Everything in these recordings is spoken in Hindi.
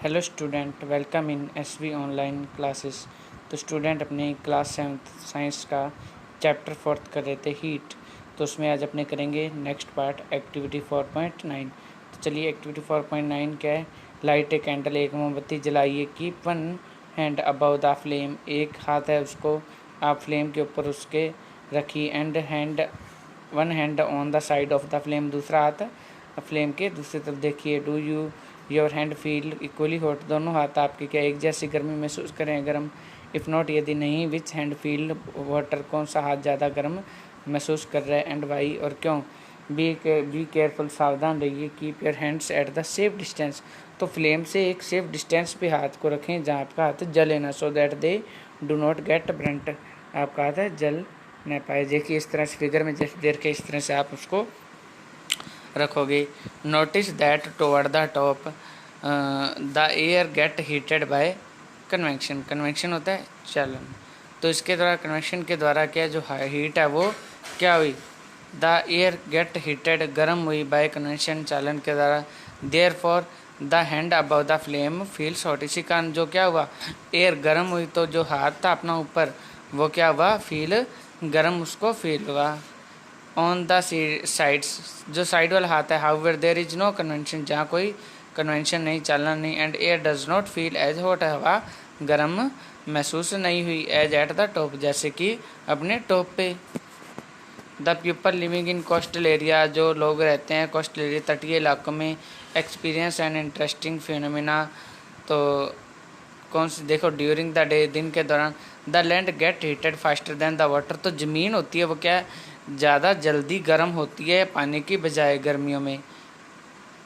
Hello student, welcome in SV online classes. तो स्टूडेंट अपने क्लास 7th साइंस का चैप्टर 4 कर रहे थे हीट। तो उसमें आज अपने करेंगे नेक्स्ट पार्ट एक्टिविटी 4.9। तो चलिए एक्टिविटी 4.9 क्या है। लाइट ए कैंडल, एक मोमबत्ती जलाइए। Keep one hand above the flame, एक हाथ है उसको आप फ्लेम के ऊपर उसके रखिए। And one hand on the side of the flame, दूसरा हाथ फ्लेम के दूसरी तरफ देखिए। Do you your hand feel equally hot, दोनों हाथ आपके क्या एक जैसी गर्मी महसूस करें गर्म। इफ़ नॉट, यदि नहीं, विच हैंड फील वाटर, कौन सा हाथ ज़्यादा गर्म महसूस कर रहा है एंड वाई, और क्यों। बी केयरफुल, सावधान रहिए। Keep your hands at the safe distance, तो फ्लेम से एक सेफ डिस्टेंस पे हाथ को रखें जहाँ आपका हाथ जले ना। So that they do not gate Brunt, आपका हाथ है जल न पाए। देखिए इस तरह से फिगर में जैसे देर के इस तरह से आप उसको रखोगे। Notice that toward the top the air gate heated bye convection, convection होता है चालन। तो इसके द्वारा कन्वेक्शन के द्वारा क्या जो हीट है वो क्या हुई, द एयर गेट हीटेड, गर्म हुई, बाय कन्वेक्शन चालन के द्वारा। Therefore the hand above the flame feels hot, इसी कारण जो क्या हुआ, एयर गर्म हुई तो जो हाथ था अपना ऊपर वो क्या हुआ, फील गर्म उसको फील हुआ। ऑन द साइड्स, जो साइड वाला हाथ है, however there is no convention, जहाँ कोई कन्वेंशन नहीं, चालना नहीं। And air does not feel as hot, हवा गर्म महसूस नहीं हुई, एज एट द टॉप, जैसे कि अपने टॉप पे। The people living in coastal area, जो लोग रहते हैं कोस्टल एरिया तटीय इलाकों में, एक्सपीरियंस एंड इंटरेस्टिंग फिनोमिना, तो कौन सी देखो, ड्यूरिंग द डे, दिन के दौरान। The land gate heated faster than the water, तो ज़मीन होती है वो क्या है, ज़्यादा जल्दी गर्म होती है पानी की बजाय गर्मियों में।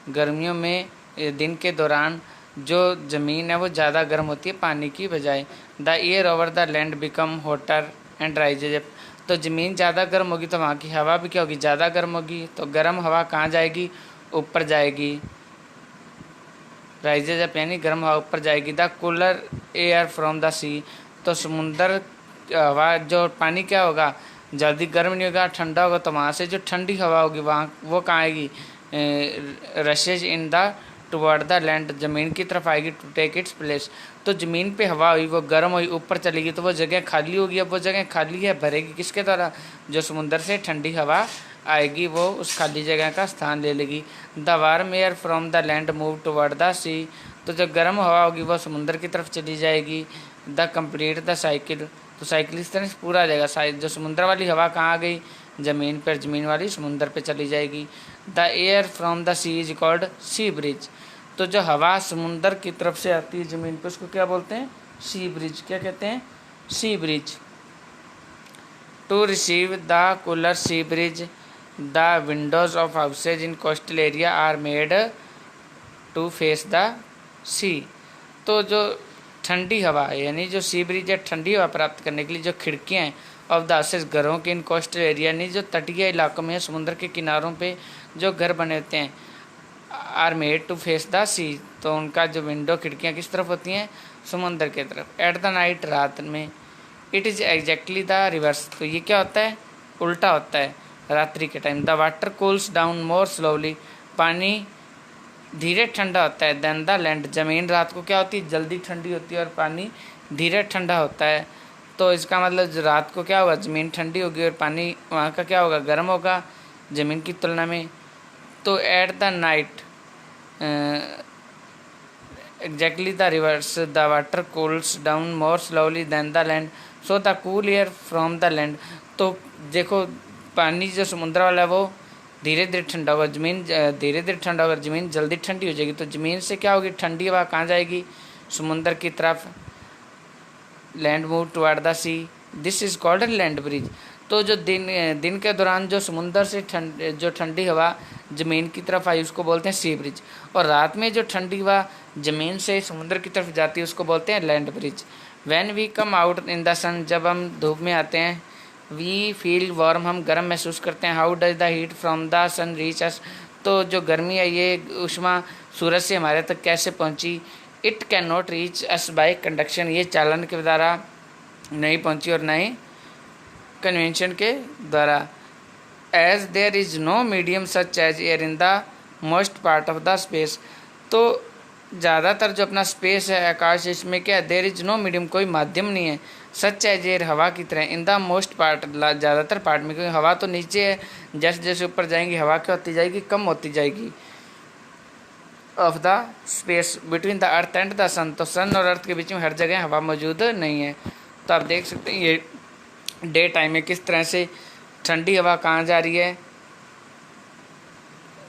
गर्मियों में दिन के दौरान जो ज़मीन है वो ज़्यादा गर्म होती है पानी की बजाय। The air over the land become voter and rises, तो ज़मीन ज़्यादा गर्म होगी तो वहाँ की हवा भी क्या होगी, ज़्यादा गर्म होगी। तो गर्म हवा कहाँ जाएगी, ऊपर जाएगी। राइजेज अप यानी गर्म हवा ऊपर जाएगी। The cooler air from the sea, तो समुंदर हवा जो पानी क्या होगा, जल्दी गर्म नहीं होगा, ठंडा होगा, तो वहाँ से जो ठंडी हवा होगी वहाँ वो कहाँ आएगी, rushes in the toward the land, ज़मीन की तरफ आएगी। टू टेक इट्स प्लेस, तो ज़मीन पे हवा हुई वो गर्म हुई ऊपर चलेगी तो वो जगह खाली होगी। अब वो जगह खाली है, भरेगी किसके द्वारा, जो समुंदर से ठंडी हवा आएगी वो उस खाली जगह का स्थान ले लेगी। The warm air from the land move toward the sea, तो जो गर्म हवा होगी वो समुंदर की तरफ चली जाएगी। द कंप्लीट द साइकिल, तो साइकिल इस तरह से पूरा आ जाएगा। जो समुंदर वाली हवा कहाँ आ गई, ज़मीन पर, ज़मीन वाली समुंदर पे चली जाएगी। The air from the sea is called sea breeze, तो जो हवा समुंदर की तरफ से आती है ज़मीन पे उसको क्या बोलते हैं, सी ब्रिज। क्या कहते हैं, sea breeze. To receive the cooler sea breeze, the windows of houses in coastal area are made to face the sea, तो जो ठंडी हवा है यानी जो सी ब्रिज है, ठंडी हवा प्राप्त करने के लिए जो खिड़कियाँ हैं ऑफ द हाउसेज, घरों के इन कोस्टल एरिया यानी जो तटीय इलाकों में समुद्र के किनारों पे जो घर बने होते हैं, are made to face the sea, तो उनका जो विंडो खिड़कियाँ किस तरफ होती हैं, समुंदर की तरफ। एट द नाइट, रात में। It is exactly the reverse, तो ये क्या होता है, उल्टा होता है रात्रि के time. The water cools down more slowly, पानी धीरे ठंडा होता है। देन द लैंड, ज़मीन रात को क्या होती है, जल्दी ठंडी होती है और पानी धीरे ठंडा होता है। तो इसका मतलब रात को क्या होगा, ज़मीन ठंडी होगी और पानी वहाँ का क्या होगा, गर्म होगा ज़मीन की तुलना में। तो at the night exactly the reverse, the water cools down more slowly than the land, so the cool air from the land, तो देखो पानी जो समुद्र वाला है वो धीरे धीरे ठंडा होगा, ज़मीन धीरे धीरे ठंडा होगा, ज़मीन जल्दी ठंडी हो जाएगी। तो ज़मीन से क्या होगी, ठंडी हवा कहाँ जाएगी, समुंदर की तरफ। Land move toward the sea, this is called land breeze, तो जो दिन के दौरान जो समुंदर से जो ठंडी हवा ज़मीन की तरफ आई उसको बोलते हैं सी ब्रिज, और रात में जो ठंडी हवा ज़मीन से समुद्र की तरफ जाती है उसको बोलते हैं land breeze. When we come out in the sun, जब हम धूप में आते हैं, वी फील वार्म, हम गर्म महसूस करते हैं। How does the heat from the sun reach us, तो जो गर्मी है ये उष्मा सूरज से हमारे तक कैसे पहुंची। It can not reach us bye conduction, ये चालन के द्वारा नहीं पहुंची और नहीं कन्वेंशन के द्वारा। As there is no medium such as air in the most part of the space, तो ज़्यादातर जो अपना स्पेस है आकाश, इसमें क्या देयर इज नो मीडियम, कोई माध्यम नहीं है। सच है जेर हवा की तरह इन द मोस्ट पार्ट, ज़्यादातर पार्ट में, क्योंकि हवा तो नीचे है, जैसे जैसे ऊपर जाएंगी हवा क्या होती जाएगी, कम होती जाएगी। Of the space between the earth and the sun, तो सन और अर्थ के बीच में हर जगह हवा मौजूद नहीं है। तो आप देख सकते हैं ये डे टाइम में किस तरह से ठंडी हवा कहाँ जा रही है,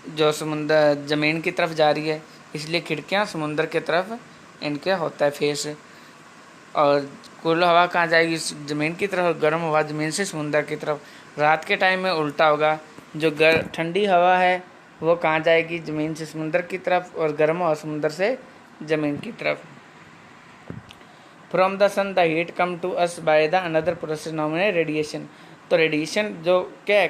जो समुद्र ज़मीन की तरफ जा रही है, इसलिए खिड़कियाँ समुद्र की तरफ इनके होता है फेस। और कूल हवा कहाँ जाएगी, ज़मीन की तरफ, और गर्म हवा ज़मीन से समुद्र की तरफ। रात के टाइम में उल्टा होगा, जो ठंडी हवा है वो कहाँ जाएगी, ज़मीन से समुद्र की तरफ, और गर्म हवा समुद्र से ज़मीन की तरफ। From the sun the heat come to us by the another process known radiation. तो रेडिएशन जो क्या है,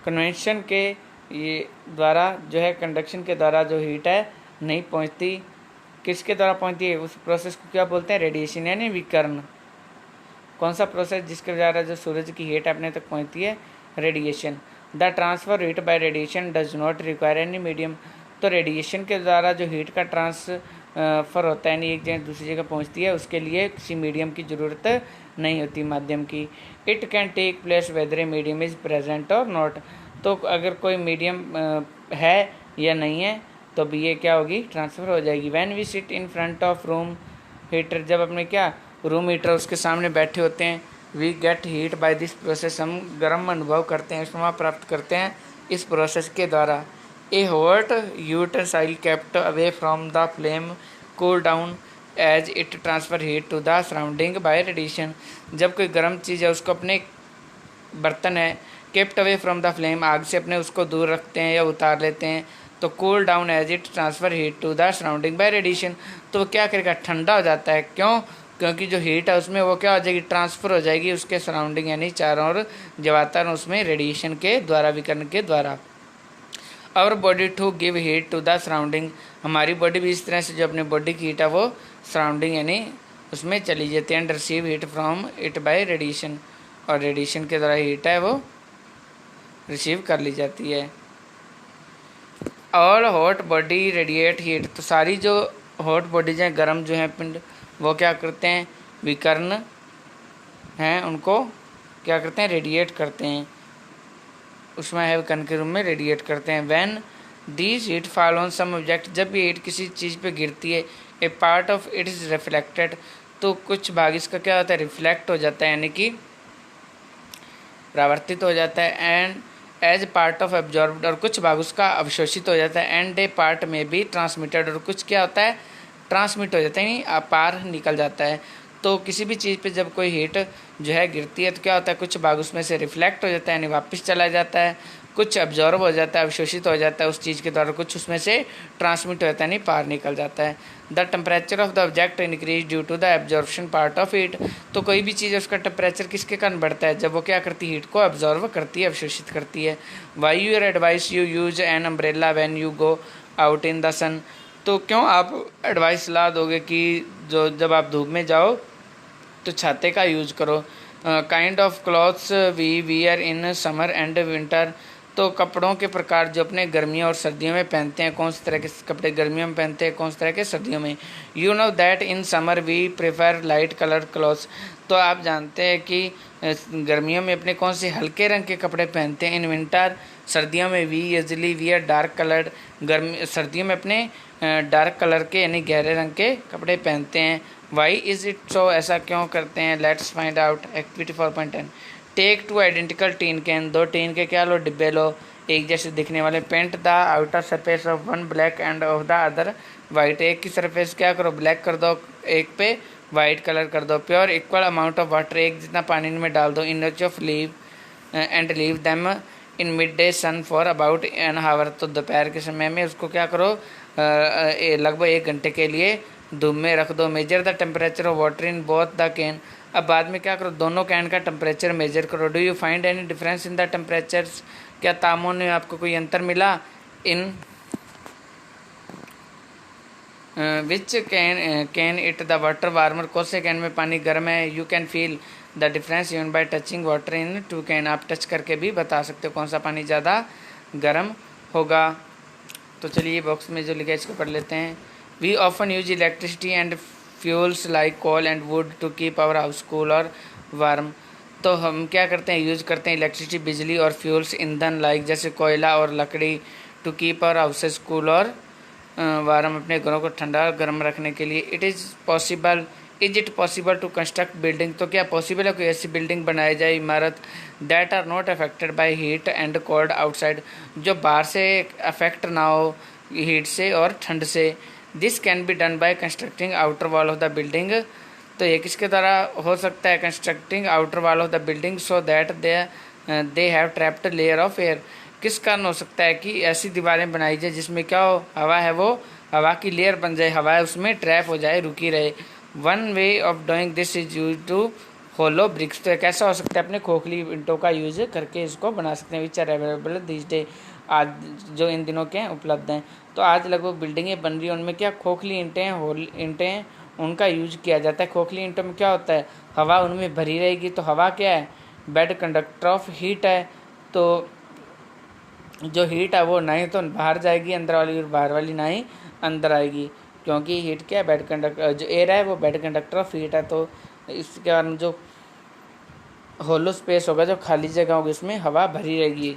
कन्वेंशन के ये द्वारा जो है, कंडक्शन के द्वारा जो हीट है नहीं पहुंचती, किसके द्वारा पहुंचती है, उस प्रोसेस को क्या बोलते हैं, रेडिएशन यानी विकर्ण। कौन सा प्रोसेस जिसके द्वारा जो सूरज की हीट अपने तक पहुंचती है, radiation. The transfer heat bye radiation does not require any medium. तो रेडिएशन के द्वारा जो हीट का ट्रांसफर होता है, यानी एक जगह दूसरी जगह पहुंचती है, उसके लिए किसी मीडियम की ज़रूरत नहीं होती, माध्यम की। It can take place whether a medium is present और नॉट। तो अगर कोई मीडियम है या नहीं है तो भी ये क्या होगी, ट्रांसफ़र हो जाएगी। When we sit in front of room heater, जब अपने क्या रूम हीटर उसके सामने बैठे होते हैं, we get heat by this process, हम गर्म अनुभव करते हैं, उष्मा प्राप्त करते हैं इस प्रोसेस के द्वारा। A hot utensil kept away from the flame cool down as it transfer heat to the surrounding by radiation. जब कोई गर्म चीज़ है उसको अपने बर्तन है kept away from the flame, आग से अपने उसको दूर रखते हैं या उतार लेते हैं, तो cool down as it transfer heat to the surrounding by radiation. तो वो क्या करेगा, ठंडा हो जाता है। क्यों, क्योंकि जो हीट है उसमें वो क्या हो जाएगी, ट्रांसफ़र हो जाएगी उसके सराउंडिंग, यानी चारों ओर जो वातावरण उसमें रेडिएशन के द्वारा, विकिरण के द्वारा। Our body to give heat to the surrounding, हमारी बॉडी भी इस तरह से जो अपनी बॉडी की हीट है वो सराउंडिंग यानी उसमें चली जाती है। And receive heat from it by radiation, और रेडिएशन के द्वारा हीट है वो रिसीव कर ली जाती है। All hot body radiate heat, तो सारी जो हॉट बॉडीज हैं, गर्म जो हैं पिंड, वो क्या करते हैं, विकर्ण हैं, उनको क्या करते हैं, रेडिएट करते हैं, उसमें है विकर्ण के रूप में रेडिएट करते हैं। When this heat fall on some object, जब ये हीट किसी चीज़ पे गिरती है, a part of it is reflected, तो कुछ भाग इसका क्या होता है, रिफ्लेक्ट हो जाता है, यानी कि परावर्तित हो जाता है। And as part of absorbed, और कुछ भाग उसका अवशोषित हो जाता है। एंड ए पार्ट में भी ट्रांसमिटेड, और कुछ क्या होता है, ट्रांसमिट हो जाता है, यानी पार निकल जाता है। तो किसी भी चीज़ पे जब कोई हीट जो है गिरती है तो क्या होता है, कुछ भाग उसमें से रिफ्लेक्ट हो जाता है, यानी वापस चला जाता है, कुछ अब्जॉर्ब हो जाता है, अवशोषित हो जाता है उस चीज़ के द्वारा, कुछ उसमें से ट्रांसमिट हो जाता है, यानी पार निकल जाता है। The temperature of the object increase due to the absorption part of heat, तो कोई भी चीज़ उसका टेम्परेचर किसके कारण बढ़ता है, जब वो क्या करती है, हीट को अब्जॉर्व करती है, अवशोषित करती है। Why your advise you use an umbrella when you go out in the sun, तो क्यों आप एडवाइस सलाह दोगे कि जो जब आप धूप में जाओ तो छाते का यूज करो। Kind of clothes we wear in summer and winter, तो कपड़ों के प्रकार जो अपने गर्मियों और सर्दियों में पहनते हैं, कौन से तरह के कपड़े गर्मियों में पहनते हैं, कौन से तरह के सर्दियों में। You know that in summer we prefer light colour clothes, तो आप जानते हैं कि गर्मियों में अपने कौन से हल्के रंग के कपड़े पहनते हैं। इन विंटर, सर्दियों में we usually wear dark colour, गर्मी सर्दियों में अपने डार्क कलर के यानी गहरे रंग के कपड़े पहनते हैं। वाई इज़ इट सो, ऐसा क्यों करते हैं। Let's find out. Activity 4.10, take two identical tin can, दो टीन के क्या लो, डिब्बे लो, एक जैसे दिखने वाले। Paint the outer surface of one black and of the other white, एक की सरफेस क्या करो, ब्लैक कर दो, एक पे वाइट कलर कर दो। Pour equal amount of water, एक जितना पानी में डाल दो। In of leave and leave them in midday sun for about an hour, तो दोपहर के समय में उसको क्या करो, लगभग 1 घंटे के लिए धूप में रख दो। Measure the temperature of water in both the can, अब बाद में क्या करो, दोनों कैन का टेम्परेचर मेजर करो। Do you find any difference in the temperatures, क्या तापमान में आपको कोई अंतर मिला। In which can it the water warmer, कौन से कैन में पानी गर्म है। You can feel the difference even by touching water in 2 can, आप टच करके भी बता सकते हो कौन सा पानी ज़्यादा गर्म होगा। तो चलिए बॉक्स में जो लिखा है इसको पढ़ लेते हैं। We often use electricity and fuels like coal and wood to keep our house cool और वार्म। तो हम क्या करते हैं, यूज़ करते हैं इलेक्ट्रिसिटी, बिजली और फ्यूल्स, ईंधन लाइक जैसे कोयला और लकड़ी, to keep our houses cool और वार्म, अपने घरों को ठंडा और गर्म रखने के लिए। Is it possible to construct building, तो क्या पॉसिबल है कोई ऐसी बिल्डिंग बनाई जाए, इमारत, that are not affected by heat and cold outside, जो बाहर से अफेक्ट ना हो हीट से और ठंड से। This can be done by constructing outer wall of the building, तो ये किसके द्वारा हो सकता है, constructing outer wall of the building so that they have trapped layer of air. किस कारण हो सकता है कि ऐसी दीवारें बनाई जाए जिसमें क्या हो, हवा है वो हवा की लेयर बन जाए, हवा उसमें ट्रैप हो जाए, रुकी रहे। One way of doing this is use to hollow bricks, तो कैसा हो सकता है, अपने खोखली ईंटों का यूज करके इसको बना सकते हैं, which are available this day, आज जो इन दिनों के उपलब्ध हैं। तो आज लगभग बिल्डिंगें बन रही हैं उनमें क्या खोखली ईंटें हैं, होल ईंटें हैं, उनका यूज किया जाता है। खोखली ईंटों में क्या होता है, हवा उनमें भरी रहेगी, तो हवा क्या है, बेड कंडक्टर ऑफ हीट है, तो जो हीट है वो ना ही तो बाहर जाएगी अंदर वाली, और बाहर वाली ना ही अंदर आएगी, क्योंकि हीट क्या है, बेड कंडक्टर, जो एयर है वो बेड कंडक्टर ऑफ हीट है। तो इसके कारण जो होलो स्पेस होगा, जो खाली जगह होगी, उसमें हवा भरी रहेगी।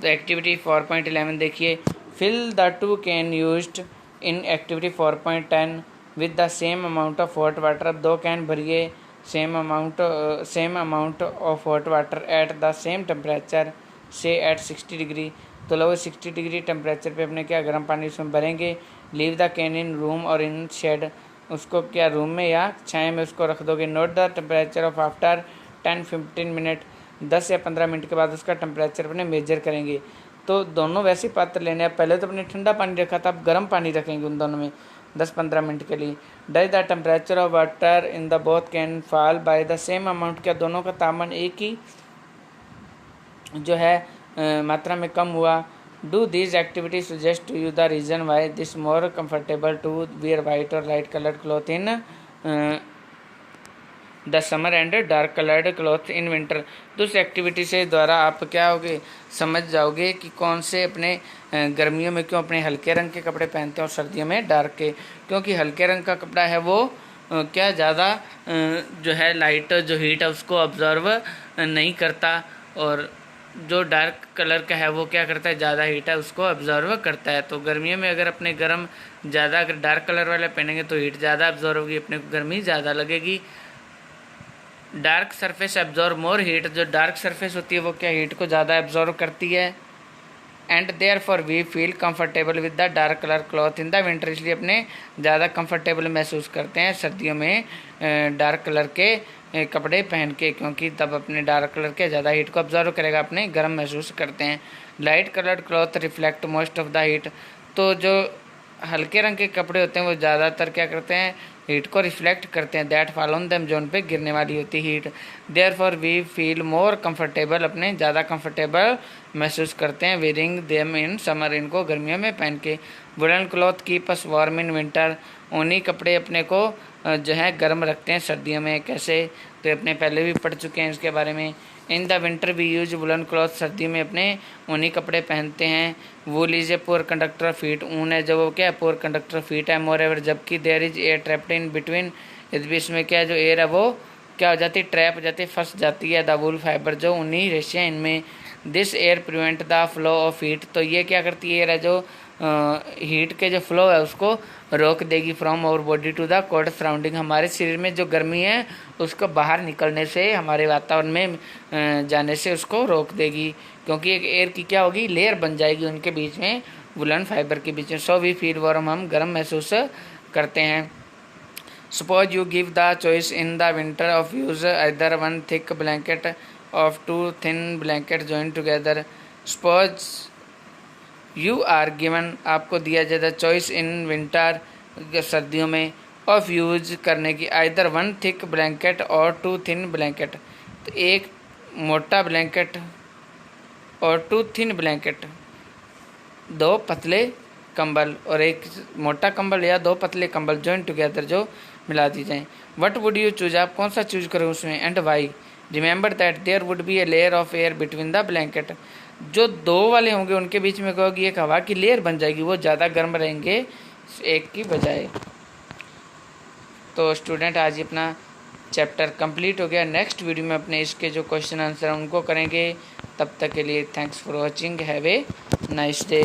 तो एक्टिविटी 4.11 देखिए, fill the two can used in activity 4.10 with the same amount of hot water. अब 2 कैन भरिए same amount of hot water at the same temperature से एट 60 डिग्री। तो लगभग 60 डिग्री टेम्परेचर पे अपने क्या गर्म पानी उसमें भरेंगे। Leave the can in room और इन शेड, उसको क्या रूम में या छाया में उसको रख दोगे। Note the temperature of after 10-15 minute, 10 या 15 मिनट के बाद उसका टेम्परेचर अपने मेजर करेंगे। तो दोनों वैसे पात्र लेने हैं, पहले तो अपने ठंडा पानी रखा था, अब गर्म पानी रखेंगे उन दोनों में 10-15 मिनट के लिए। Does the temperature of water in the both can fall by the same amount, क्या दोनों का तापमान एक ही जो है मात्रा में कम हुआ। Do these activity suggest to you the reason why this more comfortable to wear white or light coloured cloth in the summer and dark coloured cloth in winter. तो उस एक्टिविटी से द्वारा आप क्या होगे, समझ जाओगे कि कौन से अपने गर्मियों में क्यों अपने हल्के रंग के कपड़े पहनते हैं और सर्दियों में डार्क के, क्योंकि हल्के रंग का कपड़ा है वो क्या ज़्यादा जो है लाइट जो हीट है उसको ऑब्जर्व नहीं करता, और जो डार्क कलर का है वो क्या करता है, ज़्यादा हीट है उसको ऑब्जर्व करता है। तो गर्मियों में अगर अपने गर्म ज़्यादा अगर डार्क कलर वाले पहनेंगे तो हीट ज़्यादा ऑब्जर्व होगी, अपने को गर्मी ज़्यादा लगेगी। Dark surface absorb more heat, जो डार्क सरफेस होती है वो क्या हीट को ज़्यादा एब्जॉर्व करती है। And therefore we feel comfortable with the dark colour cloth in the winter, इसलिए अपने ज़्यादा कंफर्टेबल महसूस करते हैं सर्दियों में डार्क कलर के कपड़े पहन के, क्योंकि तब अपने डार्क कलर के ज़्यादा हीट को ऑब्जर्व करेगा, अपने गर्म महसूस करते हैं। Light coloured cloth reflect most of the heat, तो जो हल्के रंग के कपड़े होते हैं वो ज़्यादातर क्या करते हैं, हीट को रिफ्लेक्ट करते हैं। दैट फॉल ऑन देम, जो उन पे गिरने वाली होती है heat. Therefore we feel more comfortable, अपने ज़्यादा कंफर्टेबल महसूस करते हैं। वेयरिंग देम इन समर, इनको गर्मियों में पहन के। Woollen cloth keep us warm in winter, ऊनी कपड़े अपने को जो है गर्म रखते हैं सर्दियों में। कैसे, तो अपने पहले भी पढ़ चुके हैं इसके बारे में। In the winter we use woollen cloth, सर्दी में अपने ऊनी कपड़े पहनते हैं। Wool is a poor conductor of heat, ऊन है जो वो क्या है, पोर कंडक्टर ऑफ हीट है। मोर एवर, जबकि there is air trapped in between, इस बीच में क्या है, जो एयर है वो क्या हो जाती है, ट्रैप हो जाती है, फंस जाती है। द वूल फाइबर, जो ऊनी रेशे हैं इनमें। This air prevent the flow of heat, तो ये क्या करती है, एयर है जो हीट के जो फ्लो है उसको रोक देगी। From our body to the cold surrounding, हमारे शरीर में जो गर्मी है उसको बाहर निकलने से, हमारे वातावरण में जाने से उसको रोक देगी, क्योंकि एक एयर की क्या होगी, लेयर बन जाएगी उनके बीच में, वुलन फाइबर के बीच में। सो वी फील वार्म, हम गर्म महसूस करते हैं। Suppose you give the choice in the winter of use either one thick blanket of two thin blanket join together. Suppose you are given, आपको दिया जाता है चॉइस इन विंटर, सर्दियों में, ऑफ यूज करने की, आइदर वन थिक ब्लैंकेट और टू थिन ब्लैंकेट, तो एक मोटा ब्लैंकेट और टू थिन ब्लैंकेट, दो पतले कंबल, और एक मोटा कंबल या दो पतले कंबल जॉइन टुगेदर, जो मिला दी जाएँ। व्हाट वुड यू चूज, आप कौन सा चूज करें उसमें, and Y. Remember that there would be a layer of air between the blanket, जो दो वाले होंगे उनके बीच में क्या होगी, एक हवा की लेयर बन जाएगी, वो ज़्यादा गर्म रहेंगे एक की बजाय। तो स्टूडेंट आज ही अपना चैप्टर कंप्लीट हो गया। नेक्स्ट वीडियो में अपने इसके जो क्वेश्चन आंसर हैं उनको करेंगे। तब तक के लिए thanks for watching. Have a nice day.